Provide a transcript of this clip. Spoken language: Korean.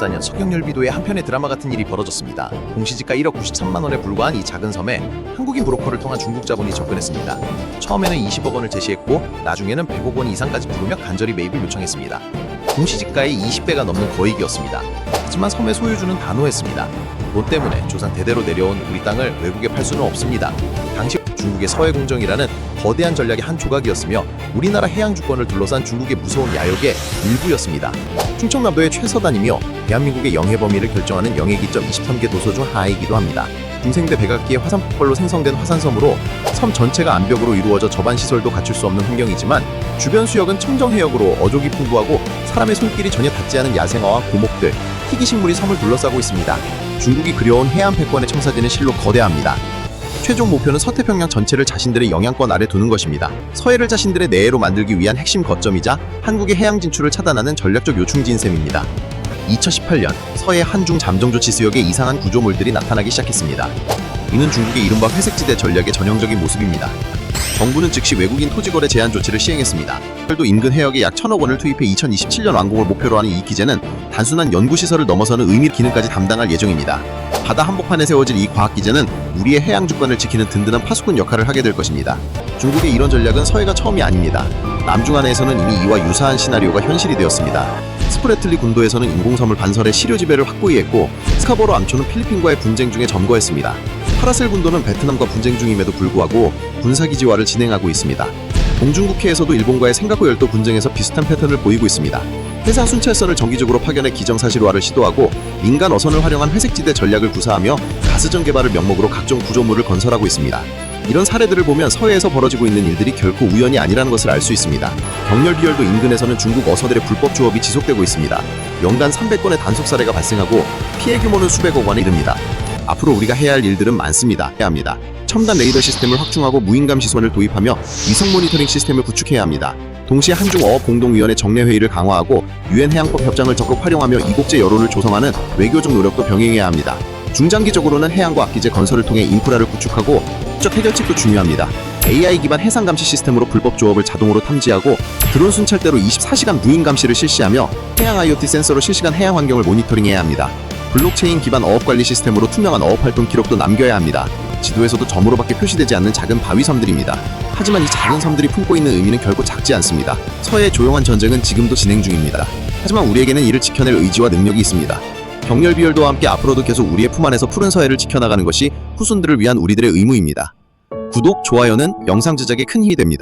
2014년 석영열비도에 한편의 드라마 같은 일이 벌어졌습니다. 공시지가 1억 93만 원에 불과한 이 작은 섬에 한국인 브로커를 통한 중국 자본이 접근했습니다. 처음에는 20억 원을 제시했고 나중에는 100억 원 이상까지 부르며 간절히 매입을 요청했습니다. 공시지가의 20배가 넘는 거액이었습니다. 하지만 섬의 소유주는 단호했습니다. 돈 때문에 조상 대대로 내려온 우리 땅을 외국에 팔 수는 없습니다. 당시 중국의 서해공정이라는 거대한 전략의 한 조각이었으며 우리나라 해양 주권을 둘러싼 중국의 무서운 야욕의 일부였습니다. 충청남도의 최서단이며 대한민국의 영해 범위를 결정하는 영해기점 23개 도서 중 하나이기도 합니다. 중생대 백악기의 화산폭발로 생성된 화산섬으로 섬 전체가 암벽으로 이루어져 저반 시설도 갖출 수 없는 환경이지만 주변 수역은 청정해역으로 어족이 풍부하고 사람의 손길이 전혀 닿지 않은 야생화와 고목들, 희귀식물이 섬을 둘러싸고 있습니다. 중국이 그려온 해안 패권의 청사진은 실로 거대합니다. 최종 목표는 서태평양 전체를 자신들의 영향권 아래 두는 것입니다. 서해를 자신들의 내해로 만들기 위한 핵심 거점이자 한국의 해양 진출을 차단하는 전략적 요충지인 셈입니다. 2018년 서해 한중 잠정조치 수역에 이상한 구조물들이 나타나기 시작했습니다. 이는 중국의 이른바 회색지대 전략의 전형적인 모습입니다. 정부는 즉시 외국인 토지거래 제한 조치를 시행했습니다. 또 인근 해역에 약 1,000억 원을 투입해 2027년 완공을 목표로 하는 이 기제는 단순한 연구시설을 넘어서는 의미 기능까지 담당할 예정입니다. 바다 한복판에 세워질 이 과학기제는 우리의 해양 주권을 지키는 든든한 파수꾼 역할을 하게 될 것입니다. 중국의 이런 전략은 서해가 처음이 아닙니다. 남중안에서는 이미 이와 유사한 시나리오가 현실이 되었습니다. 스프레틀리 군도에서는 인공섬을 반설해 시료 지배를 확고히 했고 스카보로 암초는 필리핀과의 분쟁 중에 점거했습니다. 파라셀 군도는 베트남과 분쟁 중임에도 불구하고 군사기지화를 진행하고 있습니다. 동중국해에서도 일본과의 생각고 열도 분쟁에서 비슷한 패턴을 보이고 있습니다. 해상 순찰선을 정기적으로 파견해 기정사실화를 시도하고 민간 어선을 활용한 회색지대 전략을 구사하며 가스전 개발을 명목으로 각종 구조물을 건설하고 있습니다. 이런 사례들을 보면 서해에서 벌어지고 있는 일들이 결코 우연이 아니라는 것을 알 수 있습니다. 경렬비열도 인근에서는 중국 어선들의 불법 조업이 지속되고 있습니다. 연간 300건의 단속 사례가 발생하고 피해 규모는 수백억 원에 이릅니다. 앞으로 우리가 해야 할 일들은 많습니다. 해야 합니다. 첨단 레이더 시스템을 확충하고 무인감 시선을 도입하며 위성 모니터링 시스템을 구축해야 합니다. 동시에 한중어업 공동위원회 정례회의를 강화하고 유엔 해양법 협정을 적극 활용하며 이국제 여론을 조성하는 외교적 노력도 병행해야 합니다. 중장기적으로는 해양과 악기제 건설을 통해 인프라를 구축하고 국적 해결책도 중요합니다. AI 기반 해상 감시 시스템으로 불법 조업을 자동으로 탐지하고 드론 순찰대로 24시간 무인 감시를 실시하며 해양 IoT 센서로 실시간 해양 환경을 모니터링해야 합니다. 블록체인 기반 어업 관리 시스템으로 투명한 어업 활동 기록도 남겨야 합니다. 지도에서도 점으로밖에 표시되지 않는 작은 바위 섬들입니다. 하지만 이 작은 섬들이 품고 있는 의미는 결코 작지 않습니다. 서해의 조용한 전쟁은 지금도 진행 중입니다. 하지만 우리에게는 이를 지켜낼 의지와 능력이 있습니다. 경렬비열도와 함께 앞으로도 계속 우리의 품 안에서 푸른 서해를 지켜나가는 것이 후손들을 위한 우리들의 의무입니다. 구독, 좋아요는 영상 제작에 큰 힘이 됩니다.